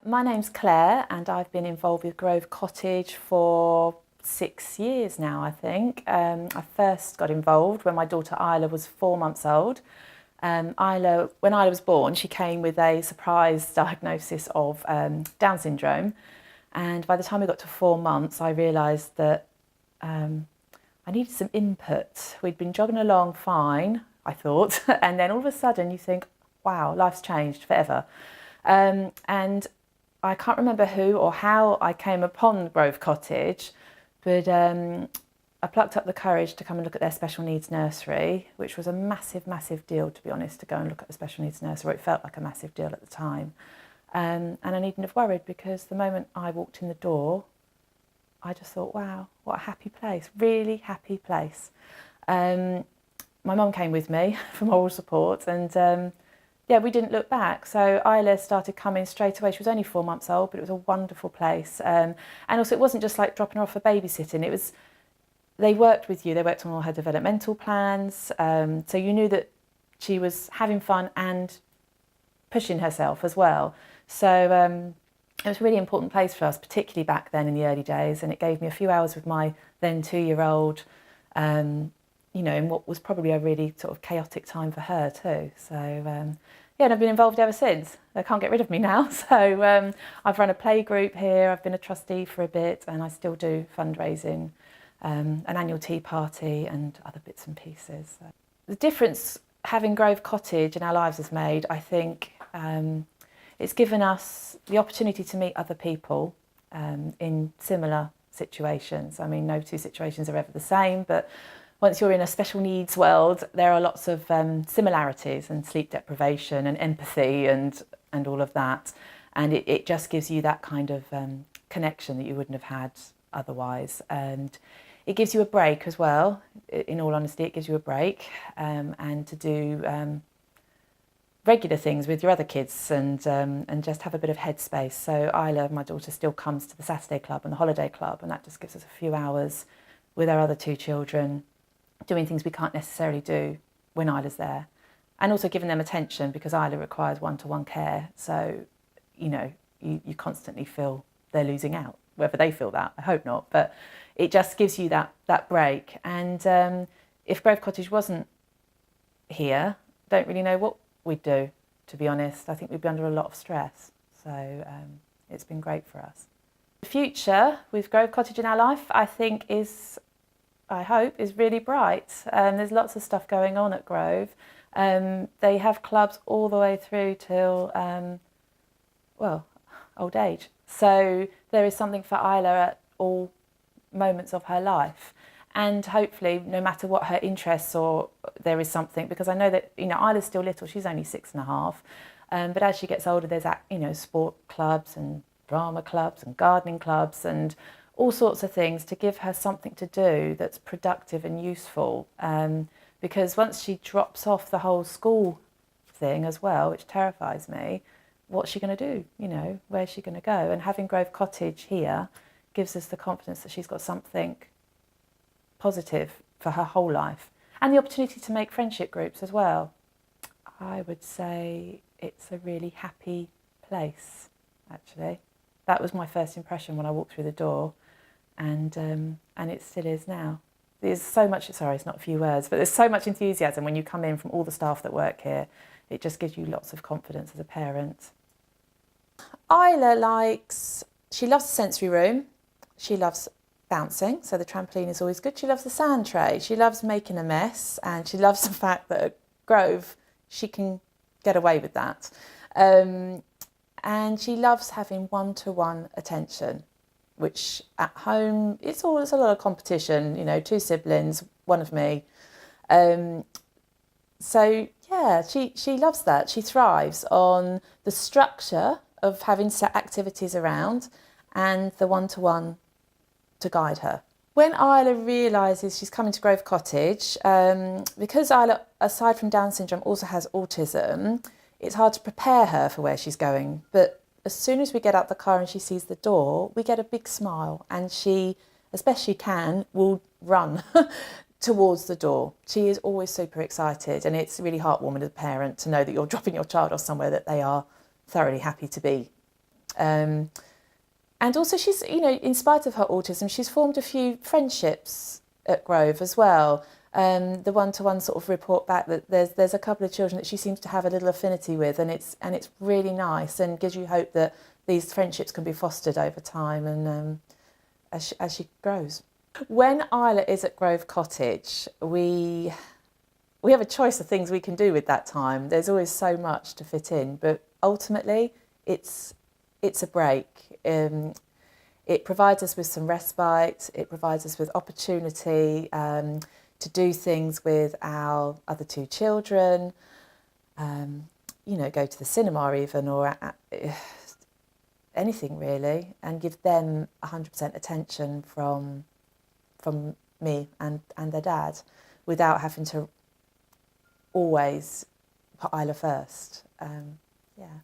My name's Claire and I've been involved with Grove Cottage for 6 years now, I think. I first got involved when my daughter Isla was 4 months old. When Isla was born, she came with a surprise diagnosis of Down syndrome. And by the time we got to 4 months, I realised that I needed some input. We'd been jogging along fine, I thought, and then all of a sudden you think, wow, life's changed forever. And I can't remember who or how I came upon Grove Cottage, but I plucked up the courage to come and look at their special needs nursery, which was a massive, massive deal, to be honest, to go and look at the special needs nursery. It felt like a massive deal at the time. And I needn't have worried, because the moment I walked in the door, I just thought, wow, what a happy place, really happy place. My mum came with me for moral support, and yeah, we didn't look back. So Isla started coming straight away. She was only 4 months old, but it was a wonderful place. And also it wasn't just like dropping her off for babysitting. They worked with you. They worked on all her developmental plans. So you knew that she was having fun and pushing herself as well. So it was a really important place for us, particularly back then in the early days. And it gave me a few hours with my then 2-year-old, you know, in what was probably a really sort of chaotic time for her too. So yeah, and I've been involved ever since. They can't get rid of me now. So I've run a play group here. I've been a trustee for a bit, and I still do fundraising, an annual tea party and other bits and pieces. So the difference having Grove Cottage in our lives has made, I think, it's given us the opportunity to meet other people in similar situations. I mean, no two situations are ever the same, but once you're in a special needs world, there are lots of similarities, and sleep deprivation and empathy and all of that. And it just gives you that kind of connection that you wouldn't have had otherwise. And it gives you a break as well. In all honesty, it gives you a break, and to do regular things with your other kids, and just have a bit of headspace. So Isla, my daughter, still comes to the Saturday club and the holiday club, and that just gives us a few hours with our other 2 children, doing things we can't necessarily do when Isla's there, and also giving them attention, because Isla requires one-to-one care. So, you know, you constantly feel they're losing out. Whether they feel that, I hope not, but it just gives you that break. And if Grove Cottage wasn't here, don't really know what we'd do, to be honest. I think we'd be under a lot of stress. So it's been great for us. The future with Grove Cottage in our life, I think, I hope, is really bright. There's lots of stuff going on at Grove. They have clubs all the way through till, well, old age. So there is something for Isla at all moments of her life. And hopefully, no matter what her interests, or there is something, because I know that, you know, Isla's still little, she's only 6.5. But as she gets older, there's, you know, sport clubs and drama clubs and gardening clubs and all sorts of things to give her something to do that's productive and useful. Because once she drops off the whole school thing as well, which terrifies me, what's she going to do? You know, where's she going to go? And having Grove Cottage here gives us the confidence that she's got something positive for her whole life, and the opportunity to make friendship groups as well. I would say it's a really happy place, actually. That was my first impression when I walked through the door, and it still is now. There's so much, sorry, it's not a few words, but there's so much enthusiasm when you come in from all the staff that work here. It just gives you lots of confidence as a parent. Isla she loves the sensory room. She loves bouncing, so the trampoline is always good. She loves the sand tray. She loves making a mess, and she loves the fact that at Grove she can get away with that. And she loves having one-to-one attention, which at home, it's a lot of competition, you know, 2 siblings, one of me. So yeah, she loves that. She thrives on the structure of having set activities around and the one-to-one to guide her. When Isla realises she's coming to Grove Cottage, because Isla, aside from Down syndrome, also has autism, it's hard to prepare her for where she's going. But as soon as we get out the car and she sees the door, we get a big smile, and she, as best she can, will run towards the door. She is always super excited, and it's really heartwarming as a parent to know that you're dropping your child off somewhere that they are thoroughly happy to be. And also she's, you know, in spite of her autism, she's formed a few friendships at Grove as well. The one-to-one sort of report back that there's a couple of children that she seems to have a little affinity with, and it's really nice and gives you hope that these friendships can be fostered over time and as she grows. When Isla is at Grove Cottage, we have a choice of things we can do with that time. There's always so much to fit in, but ultimately it's a break. It provides us with some respite. It provides us with opportunity to do things with our other two children. You know, go to the cinema even, or anything really, and give them 100% attention from me and their dad, without having to always put Isla first. Yeah.